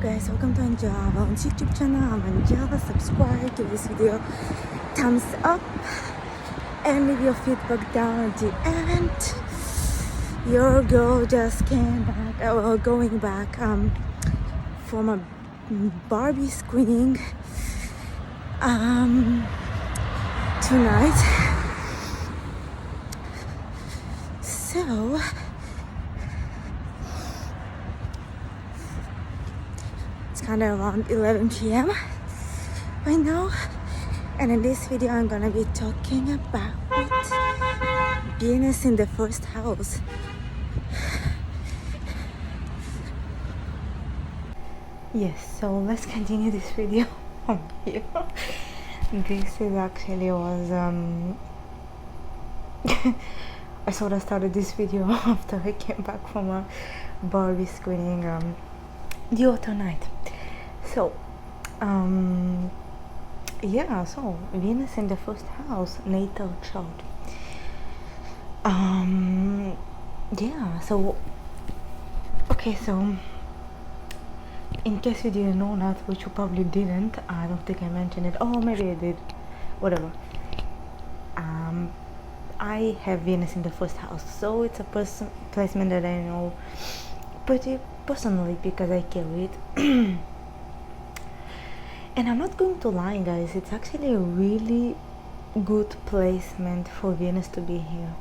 guys, welcome to Angela's YouTube channel. I'm Angela. Subscribe to this video, thumbs up, and leave your feedback down at the end. Your girl just came back, going back from a Barbie screening tonight. So it's kind of around 11 p.m. right now, and in this video I'm gonna be talking about Venus in the first house. Yes, so let's continue this video from here. This is actually was I sort of started this video after I came back from a Barbie screening the other night. So yeah, so Venus in the first house, natal chart. Yeah, so okay, so in case you didn't know that, which you probably didn't, I don't think I mentioned it. Oh, maybe I did. Whatever. I have Venus in the first house, so it's a placement that I know pretty personally because I carry it. And I'm not going to lie, guys, it's actually a really good placement for Venus to be here.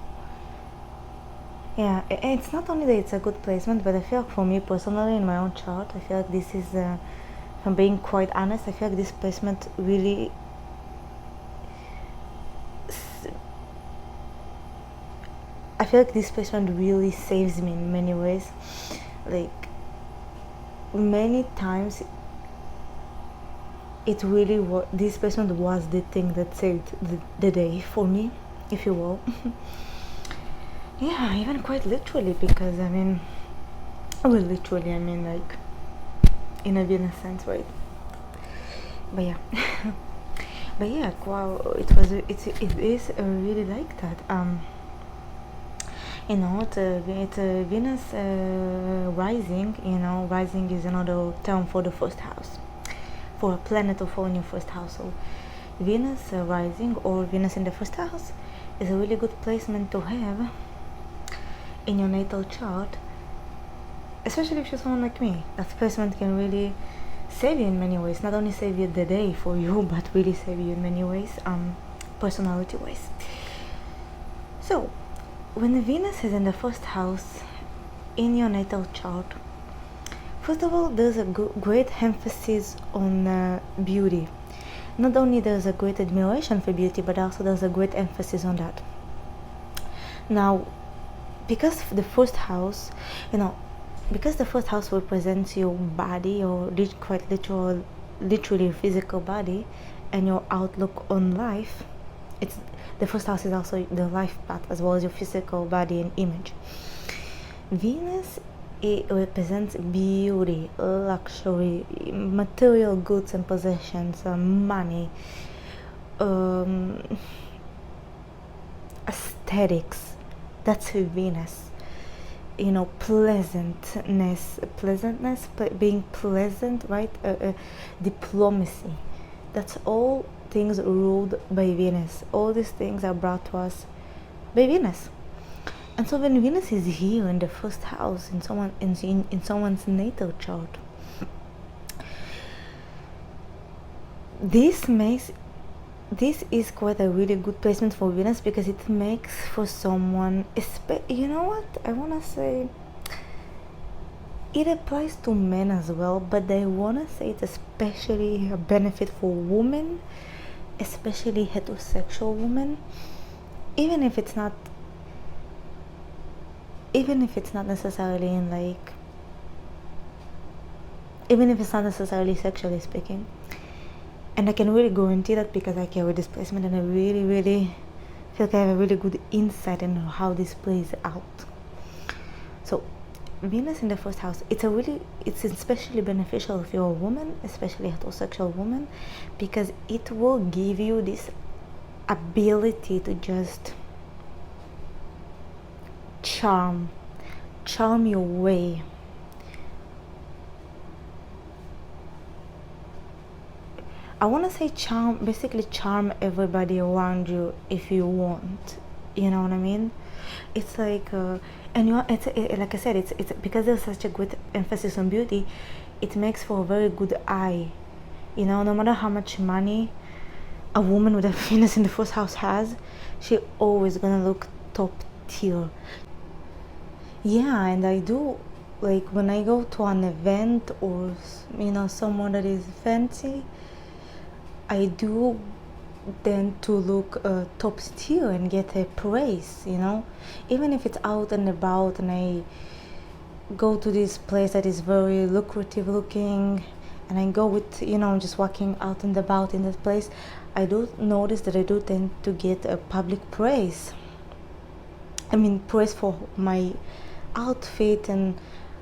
Yeah, it's not only that it's a good placement, but I feel like for me personally in my own chart, I feel like this is, if I'm being quite honest, I feel like this placement really saves me in many ways. Like, many times it really this placement was the thing that saved the day for me, if you will. Yeah, even quite literally, because I mean, well, literally, I mean like in a Venus sense, right? But yeah, but yeah, wow, it is really like that. You know, it's a Venus rising. You know, rising is another term for the first house, for a planet of falling in first house. So Venus rising or Venus in the first house is a really good placement to have in your natal chart, especially if you're someone like me. That placement can really save you in many ways. Not only save you the day for you, but really save you in many ways, personality wise. So when the Venus is in the first house in your natal chart, first of all, there's a great emphasis on beauty. Not only there's a great admiration for beauty, but also there's a great emphasis on that. Now, because the first house, because the first house represents your body, or quite literally your physical body, and your outlook on life, the first house is also the life path as well as your physical body and image. Venus, it represents beauty, luxury, material goods and possessions, money, aesthetics. That's Venus. You know, pleasantness, being pleasant, right? Diplomacy. That's all things ruled by Venus. All these things are brought to us by Venus. And so when Venus is here in the first house in someone's natal chart, this is quite a really good placement for Venus, because it makes for someone, you know what I want to say, it applies to men as well, but I want to say it's especially a benefit for women, especially heterosexual women, even if it's not necessarily in like, even if it's not necessarily sexually speaking. And I can really guarantee that because I carry this placement, and I really, really feel like I have a really good insight into how this plays out. So Venus in the first house, it's especially beneficial if you're a woman, especially heterosexual woman, because it will give you this ability to just charm your way I want to say charm, basically charm everybody around you if you want. You know what I mean? It's like, and like I said, it's because there's such a good emphasis on beauty. It makes for a very good eye. You know, no matter how much money a woman with a Venus in the first house has, she always gonna look top tier. Yeah, and I do, like when I go to an event or someone that is fancy, I do tend to look top tier and get a praise, even if it's out and about and I go to this place that is very lucrative looking and I go with just walking out and about in that place. I do notice that I do tend to get a public praise. I mean, praise for my outfit and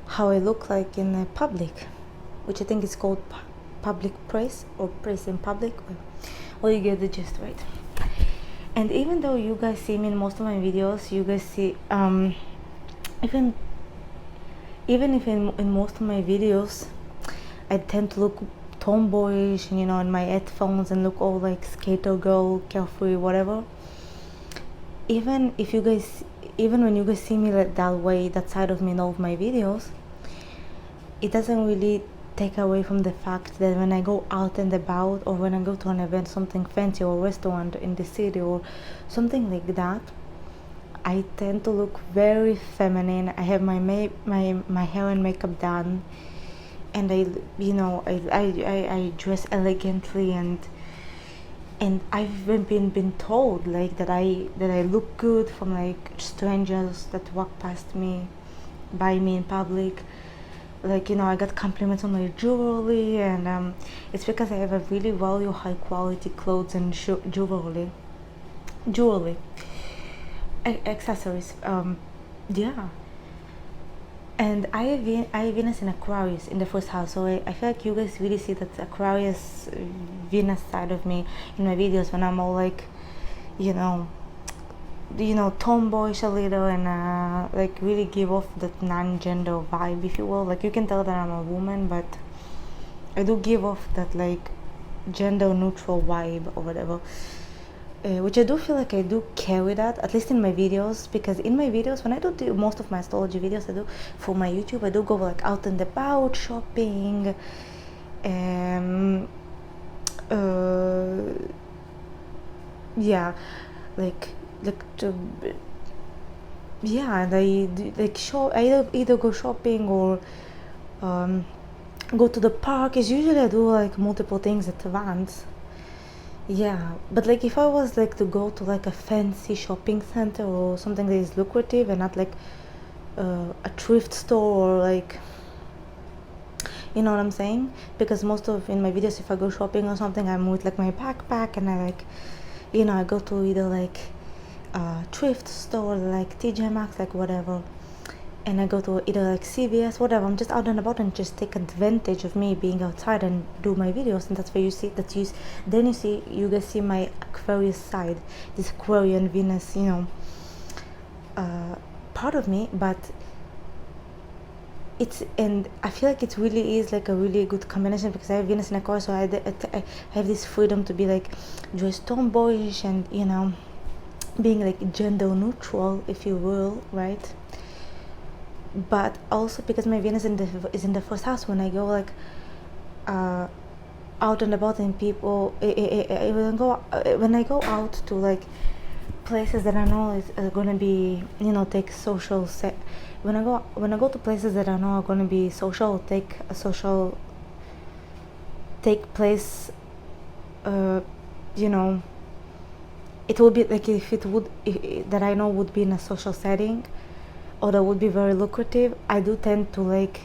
how I look like in public, which I think is called public praise or praise in public. Well, you get the gist, right? And even though you guys see me in most of my videos, you guys see even if in most of my videos I tend to look tomboyish and in my headphones and look all like skater girl, carefree, whatever. Even when you guys see me like that way, that side of me in all of my videos, it doesn't really take away from the fact that when I go out and about or when I go to an event, something fancy or restaurant in the city or something like that, I tend to look very feminine. I have my hair and makeup done, and I dress elegantly, and I've been told like that I look good from like strangers that walk past me, by me in public. Like I got compliments on my jewelry, and it's because I have a really value high quality clothes and jewelry, accessories. Yeah. And I have Venus in Aquarius in the first house, so I feel like you guys really see that Aquarius Venus side of me in my videos when I'm all like, tomboyish a little, and like really give off that non-gender vibe, if you will. Like you can tell that I'm a woman, but I do give off that like gender neutral vibe or whatever. Which I do feel like I do carry that, at least in my videos, because in my videos, when I do most of my astrology videos I do for my YouTube, I do go like out and about, shopping, yeah, like to, yeah, and I do, like I either go shopping or go to the park. Is usually I do like multiple things at once. Yeah, but like if I was like to go to like a fancy shopping center or something that is lucrative and not like a thrift store or like, you know what I'm saying? Because most of in my videos, if I go shopping or something, I'm with like my backpack and I like, I go to either like thrift store like TJ Maxx, like whatever, and I go to either like CVS, whatever. I'm just out and about and just take advantage of me being outside and do my videos, and that's where you see that you guys see my Aquarius side, this Aquarian Venus, part of me. But and I feel like it really is like a really good combination because I have Venus in Aquarius, so I have this freedom to be like just tomboyish and being like gender neutral, if you will, right? But also because my Venus is in the first house, when I go like out and about and people, when I go out to like places that I know is gonna be take social set. When I go to places that I know are gonna be social, take place. It will be like if that I know would be in a social setting, or that would be very lucrative. I do tend to like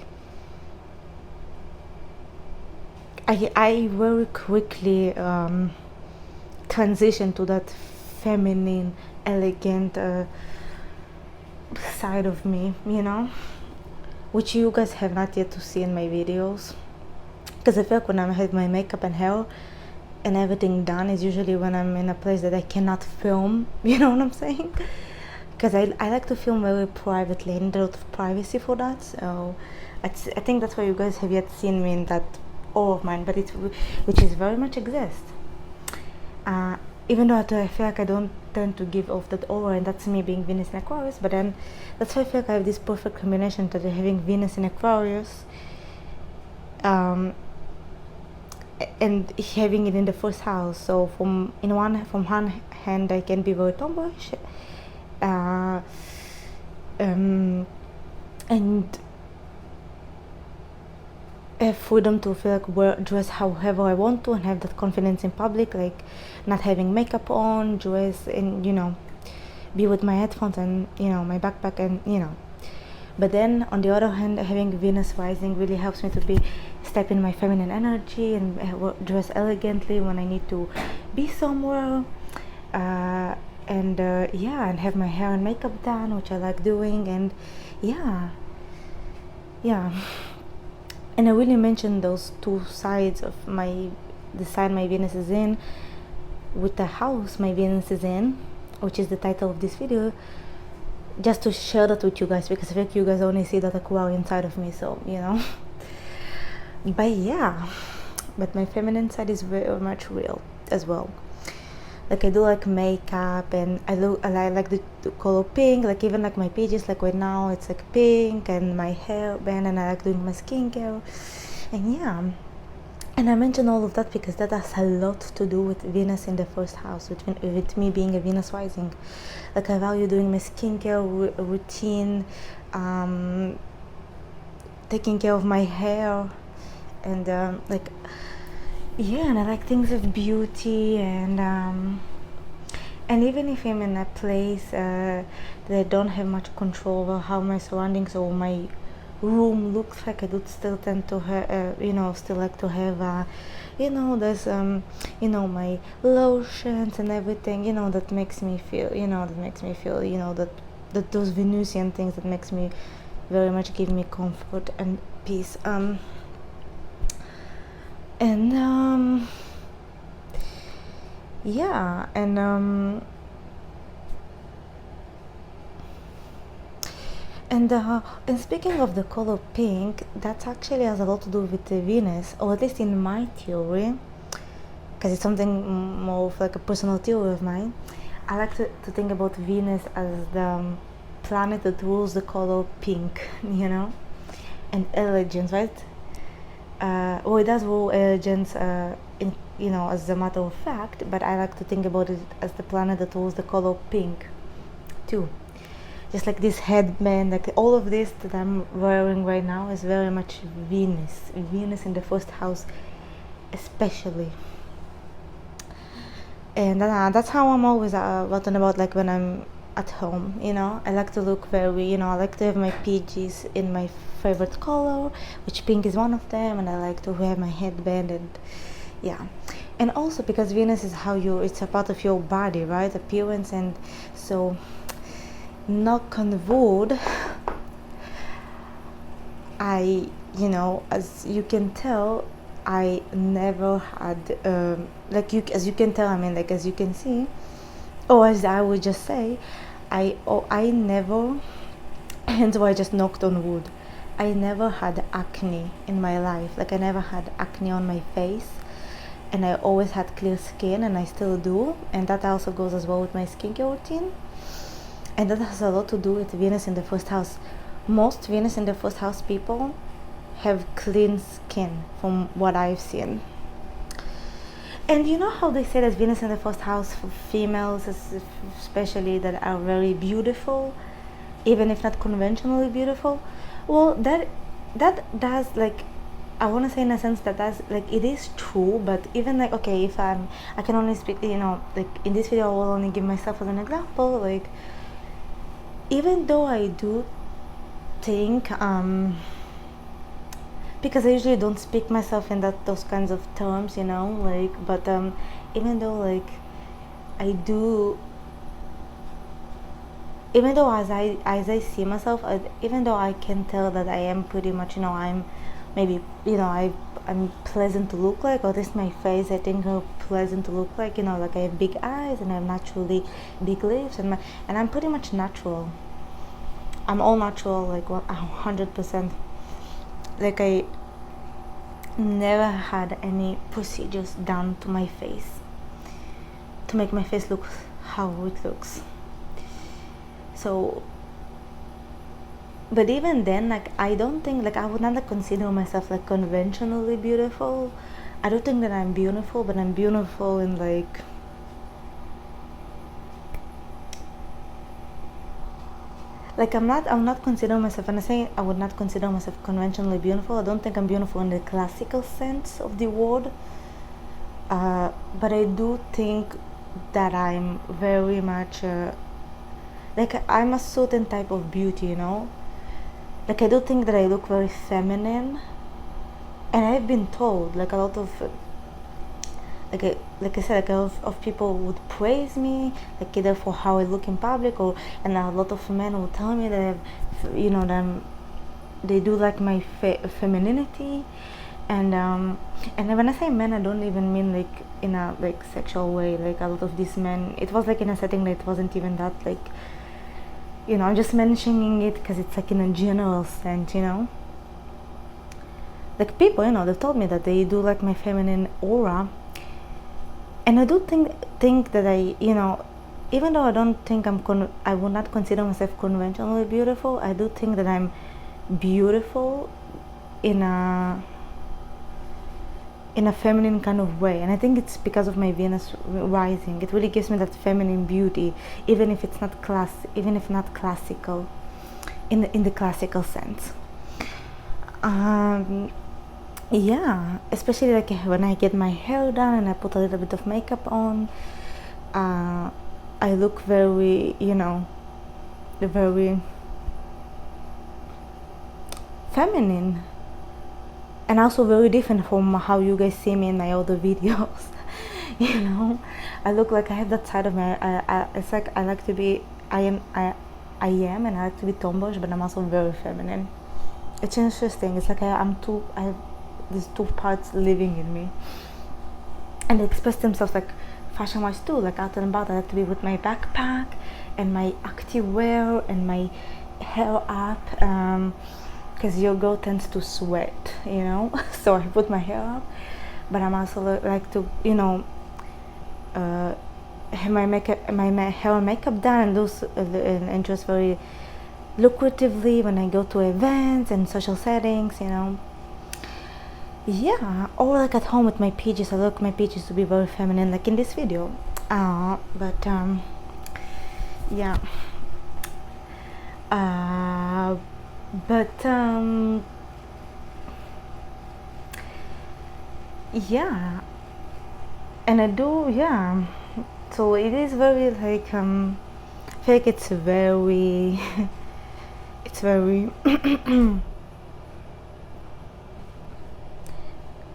I very quickly transition to that feminine, elegant side of me, which you guys have not yet to see in my videos. Because I feel like when I have my makeup and hair and everything done is usually when I'm in a place that I cannot film, you know what I'm saying? Because I like to film very privately. I need a lot of privacy for that, so I think that's why you guys have yet seen me in that aura of mine, but which is very much exist. Even though I feel like I don't tend to give off that aura, and that's me being Venus in Aquarius, but then that's why I feel like I have this perfect combination that having Venus in Aquarius and having it in the first house. So from one hand I can be very tomboyish, and have freedom to feel like dress however I want to, and have that confidence in public, like not having makeup on, dress, and be with my headphones and my backpack, and but then on the other hand, having Venus rising really helps me to step in my feminine energy and dress elegantly when I need to be somewhere, and have my hair and makeup done, which I like doing, and yeah. And I really mentioned those two sides of the side my Venus is in with the house my Venus is in, which is the title of this video, just to share that with you guys, because I think you guys only see that Aquarian side of me, so but my feminine side is very much real as well. Like I do like makeup, and I like the color pink, like even like my pages, like right now it's like pink, and my hair band, and I like doing my skincare, and I mention all of that because that has a lot to do with Venus in the first house, with me being a Venus rising. Like I value doing my skincare routine, taking care of my hair, and and I like things of beauty, and even if I'm in a place that I don't have much control over how my surroundings or my room looks like, I do still tend to have, still like to have, there's, my lotions and everything, that makes me feel, that those Venusian things that makes me very much give me comfort and peace. And speaking of the color pink, that actually has a lot to do with the Venus, or at least in my theory, because it's something more of like a personal theory of mine. I like to think about Venus as the planet that rules the color pink, and elegance, right? It does rule elegance, as a matter of fact, but I like to think about it as the planet that rules the color pink, too. Just like this headband, like all of this that I'm wearing right now is very much Venus in the first house, especially. And that's how I'm always talking about, like when I'm at home, I like to look very, I like to have my PGs in my favorite color, which pink is one of them, and I like to wear my headband, and also because Venus is it's a part of your body, right, appearance, and so knock on wood, as you can tell, I never had as you can tell, as you can see, or as I would just say, I never, hence why I just knocked on wood, I never had acne in my life. Like I never had acne on my face, and I always had clear skin, and I still do, and that also goes as well with my skincare routine. And that has a lot to do with Venus in the first house. Most Venus in the first house people have clean skin, from what I've seen. And you know how they say that Venus in the first house for females, especially, that are very beautiful, even if not conventionally beautiful? Well, that does, like, I want to say in a sense that that's, like, it is true, but even, like, okay, if I can only speak, like, in this video I will only give myself as an example, like, even though I do think, because I usually don't speak myself in those kinds of terms, but even though, like, I do, even though as I see myself, even though I can tell that I am pretty much, I'm maybe, I'm pleasant to look like, or at least my face, I think, are pleasant to look like, like I have big eyes, and I have naturally big lips, and I'm pretty much natural. I'm all natural, like 100%. Like never had any procedures done to my face to make my face look how it looks. So, but even then, like, I don't think, like, I would not, like, consider myself, like, conventionally beautiful. I don't think that I'm beautiful, but I'm beautiful in, like I'm not considering myself, and I say I would not consider myself conventionally beautiful. I don't think I'm beautiful in the classical sense of the word, but I do think that I'm very much like, I'm a certain type of beauty, you know. Like, I do think that I look very feminine, and I've been told, like, a lot of like I said, like, a lot of people would praise me, like, either for how I look in public, or and a lot of men would tell me that they do like my femininity, and when I say men, I don't even mean like in a like sexual way. Like, a lot of these men, it was like in a setting that it wasn't even that, like, I'm just mentioning it because it's like in a general sense, like, people, they've told me that they do like my feminine aura. And I do think that I, even though I don't think I would not consider myself conventionally beautiful, I do think that I'm beautiful in a feminine kind of way. And I think it's because of my Venus rising. It really gives me that feminine beauty, even if not classical, in the classical sense. Yeah, especially like when I get my hair done and I put a little bit of makeup on, I look very, very feminine, and also very different from how you guys see me in my other videos. I look like I have that side of me. It's like I like to be, I am, and I like to be tomboyish, but I'm also very feminine. It's interesting. It's like I have these two parts living in me, and they express themselves like fashion wise too, like out and about. I like to be with my backpack and my active wear and my hair up, because your girl tends to sweat, so I put my hair up, but I'm also like to have my hair and makeup done, and those and just very lucratively when I go to events and social settings, yeah, or like at home with my pages. I look my pages to be very feminine, like in this video. But yeah. Yeah, and I do, yeah. So it is very like I feel like it's very it's very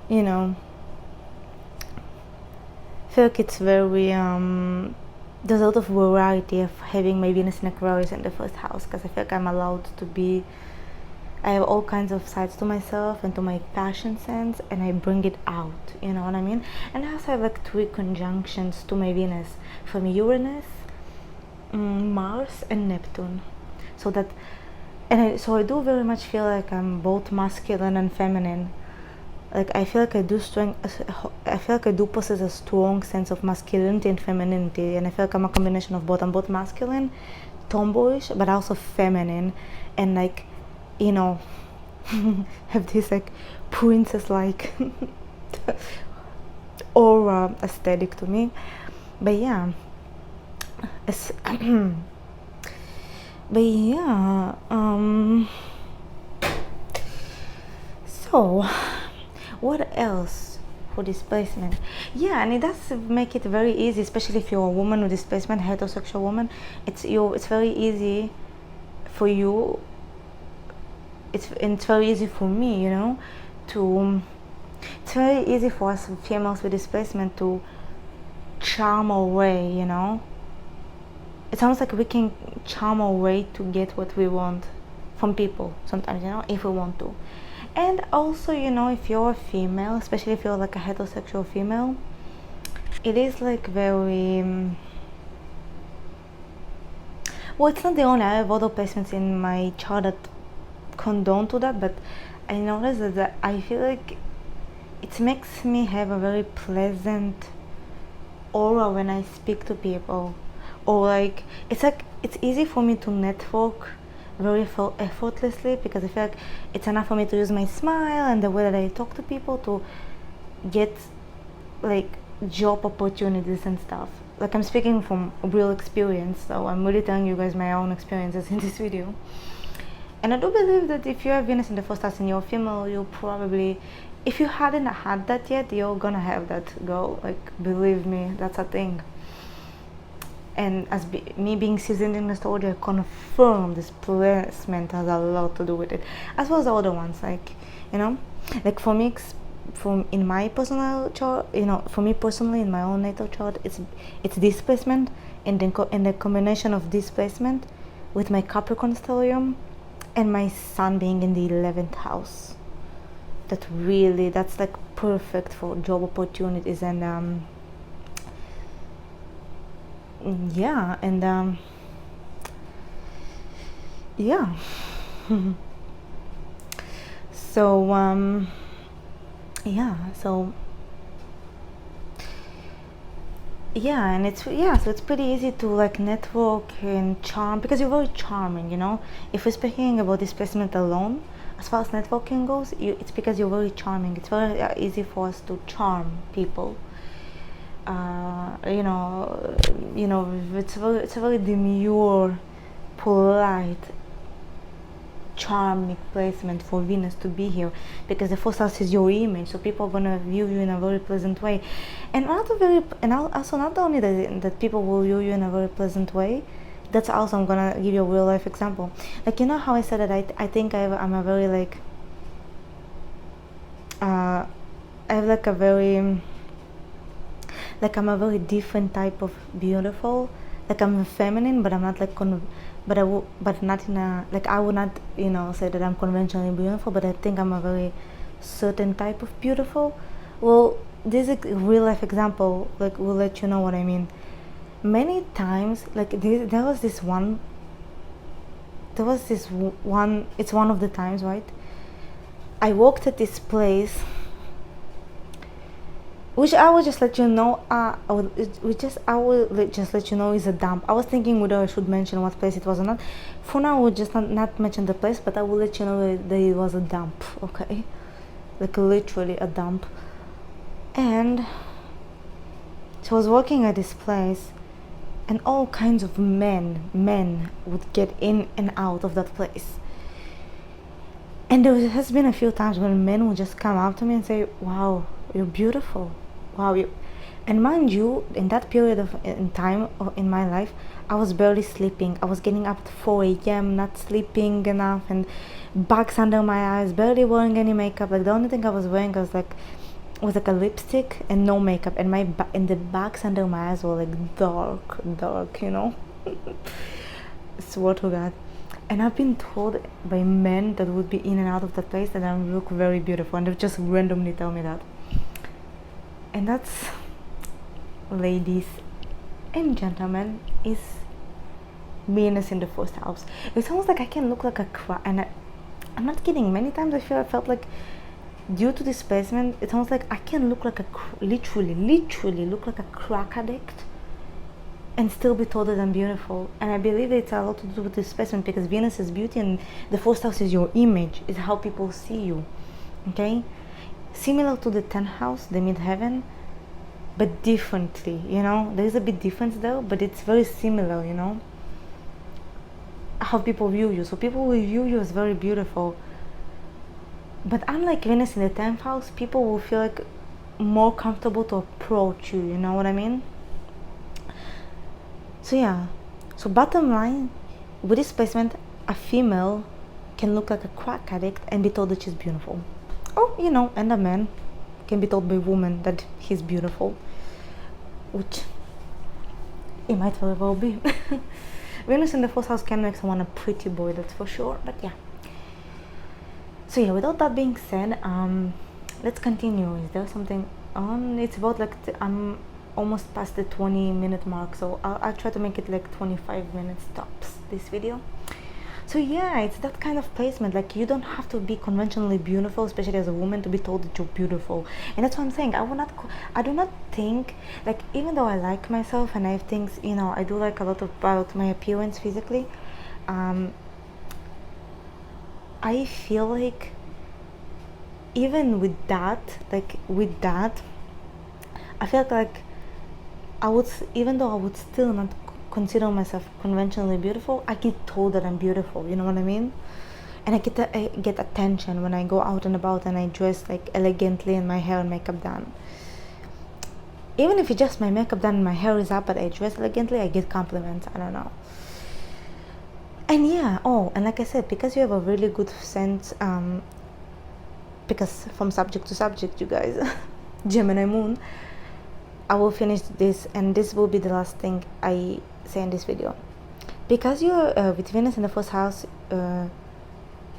I feel like it's very there's a lot of variety of having my Venus in Aquarius in the first house, because I feel like I'm allowed to be, I have all kinds of sides to myself and to my fashion sense, and I bring it out, you know what I mean? And I also have like 3 conjunctions to my Venus from Uranus, Mars and Neptune, so that, so I do very much feel like I'm both masculine and feminine. Like, I feel like I do possess a strong sense of masculinity and femininity, and I feel like I'm a combination of both. I'm both masculine, tomboyish, but also feminine, and like, have this like princess like aura aesthetic to me. But yeah, but yeah, so what else for displacement? Yeah, and it does make it very easy, especially if you're a woman with displacement, heterosexual woman. It's very easy for you. It's very easy for me, to. It's very easy for us females with displacement to charm our way, It sounds like we can charm our way to get what we want from people sometimes, if we want to. And also, if you're a female, especially if you're like a heterosexual female, it is like very well, it's not the only. I have other placements in my chart that condone to that, but I noticed that I feel like it makes me have a very pleasant aura when I speak to people, or like it's easy for me to network very effortlessly, because I feel like it's enough for me to use my smile and the way that I talk to people to get like job opportunities and stuff. Like, I'm speaking from real experience, so I'm really telling you guys my own experiences in this video. And I do believe that if you have Venus in the first house and you're female, you'll probably, if you hadn't had that yet, you're gonna have that girl. Like, believe me, that's a thing. And as me being seasoned in astrology, I confirm this placement has a lot to do with it, as well as the other ones. Like, you know, like for me, in my personal chart, you know, for me personally in my own natal chart, it's this placement, and then the combination of this placement with my Capricorn stellium and my sun being in the 11th house. That's like perfect for job opportunities. And yeah, and yeah. So yeah, so yeah, and it's pretty easy to like network and charm, because you're very charming, you know. If we're speaking about this placement alone, as far as networking goes, it's because you're very charming. It's very easy for us to charm people. You know, it's a very demure, polite, charming placement for Venus to be here, because the first house is your image, so people are gonna view you in a very pleasant way. And also not only that people will view you in a very pleasant way, that's also, I'm gonna give you a real life example. Like, you know how I said that I think I'm a very like I have like a very like I'm a very different type of beautiful. Like, I'm feminine, but I'm not like but not in a, like, I would not, you know, say that I'm conventionally beautiful, but I think I'm a very certain type of beautiful. Well, this is a real life example, like, will let you know what I mean. Many times, like, there was this one, it's one of the times, right? I walked at this place, which I will just let you know, I will just let you know is a dump. I was thinking whether I should mention what place it was or not. For now, I will just not mention the place, but I will let you know that it was a dump, okay? Like, literally a dump. And so I was walking at this place, and all kinds of men would get in and out of that place. And there has been a few times when men would just come up to me and say, "Wow, you're beautiful. Wow, you." And mind you, in that period of in time in my life, I was barely sleeping. I was getting up at 4 a.m., not sleeping enough, and bags under my eyes, barely wearing any makeup. Like, the only thing I was wearing was like a lipstick and no makeup, and and the bags under my eyes were like dark, you know. Swear to God. And I've been told by men that would be in and out of that place that I look very beautiful, and they just randomly tell me that. And that's, ladies and gentlemen, is Venus in the first house. It's almost like I can look like a and I'm not kidding. Many times I felt like, due to this placement, it's almost like I can look like literally look like a crack addict and still be told that I'm beautiful. And I believe it's a lot to do with this placement, because Venus is beauty, and the first house is your image, is how people see you. Okay, similar to the 10th house, the midheaven, but differently. You know, there is a bit difference there, but it's very similar. You know, how people view you. So people will view you as very beautiful. But unlike Venus in the 10th house, people will feel like more comfortable to approach you. You know what I mean? So yeah, so bottom line, with this placement, a female can look like a crack addict and be told that she's beautiful. Or, you know, and a man can be told by a woman that he's beautiful, which it might very well be. Venus in the first house can make someone a pretty boy, that's for sure, but yeah. So yeah, without that being said, let's continue. Is there something on? It's about like, I'm almost past the 20-minute mark, so I'll try to make it like 25 minutes tops, this video. So yeah, it's that kind of placement. Like, you don't have to be conventionally beautiful, especially as a woman, to be told that you're beautiful. And that's what I'm saying. I do not think, like, even though I like myself and I have things, you know, I do like a lot about my appearance physically. I feel like even with that, I feel like even though I would still not consider myself conventionally beautiful, I get told that I'm beautiful. You know what I mean? And I get attention when I go out and about and I dress like elegantly and my hair and makeup done. Even if it's just my makeup done and my hair is up but I dress elegantly, I get compliments. I don't know. And yeah, and like I said, because you have a really good sense, because from subject to subject, you guys, Gemini moon, I will finish this, and this will be the last thing I say in this video. Because you're with Venus in the first house,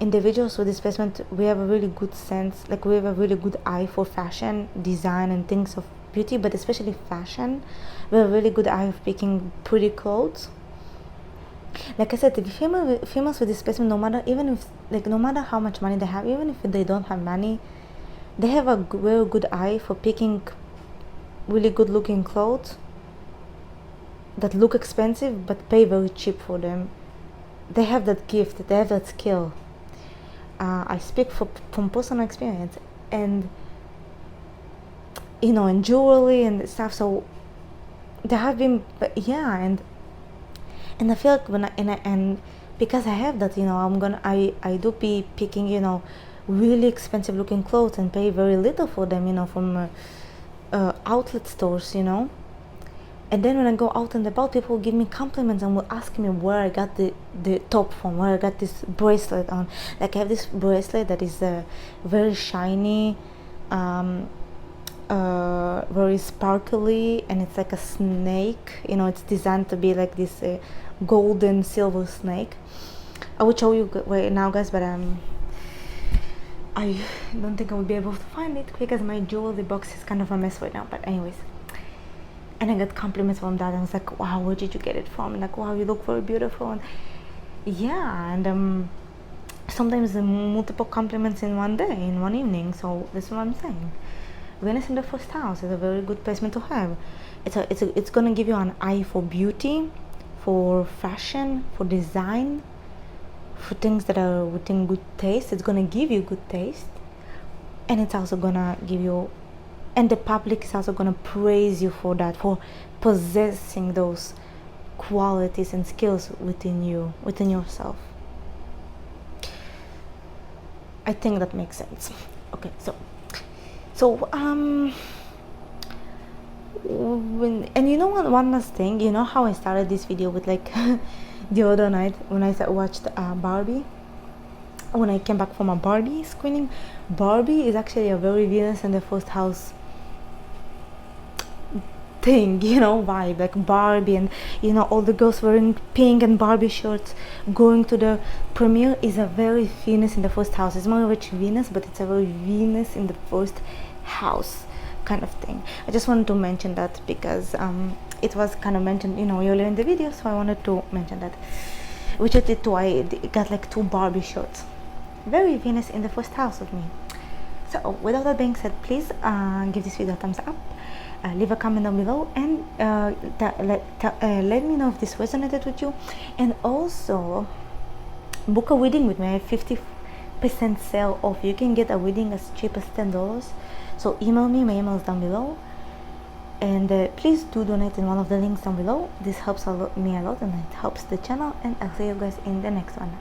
individuals with this placement, we have a really good sense, like we have a really good eye for fashion, design, and things of beauty, but especially fashion. We have a really good eye of picking pretty clothes. Like I said, the females with this placement, no matter how much money they have, even if they don't have money, they have a very good eye for picking really good looking clothes that look expensive but pay very cheap for them. They have that gift, they have that skill. I speak from personal experience, and you know, and jewelry and stuff. So there have been, and I feel like and because I have that, you know, I do be picking, you know, really expensive looking clothes and pay very little for them, you know, from outlet stores, you know. And then when I go out and about, people will give me compliments and will ask me where I got the top from, where I got this bracelet on. Like, I have this bracelet that is very shiny, very sparkly, and it's like a snake, you know. It's designed to be like this golden silver snake. I will show you right now, guys, but I don't think I will be able to find it because my jewelry box is kind of a mess right now. But anyways, and I got compliments from that. I was like, wow, where did you get it from? And like, wow, you look very beautiful. And yeah, and sometimes multiple compliments in one day, in one evening. So that's what I'm saying. Venus in the first house is a very good placement to have. It's gonna give you an eye for beauty, for fashion, for design, for things that are within good taste. It's gonna give you good taste, and it's also gonna give you, and the public is also gonna praise you for that, for possessing those qualities and skills within you, within yourself. I think that makes sense. Okay, so and you know what, one last thing, you know how I started this video with like the other night when I watched Barbie, when I came back from a Barbie screening. Barbie is actually a very Venus in the first house thing, you know, vibe, like Barbie, and you know, all the girls wearing pink and Barbie shirts going to the premiere is a very Venus in the first house. It's more rich Venus, but it's a very Venus in the first house kind of thing. I just wanted to mention that because it was kind of mentioned, you know, earlier in the video, so I wanted to mention that, which I did too. I got like 2 Barbie shirts, very Venus in the first house of me. So with all that being said, please give this video a thumbs up, leave a comment down below, and let me know if this resonated with you, and also book a reading with me. I have 50% sale off. You can get a reading as cheap as $10. So email me, my email is down below, and please do donate in one of the links down below. This helps me a lot, and it helps the channel, and I'll see you guys in the next one.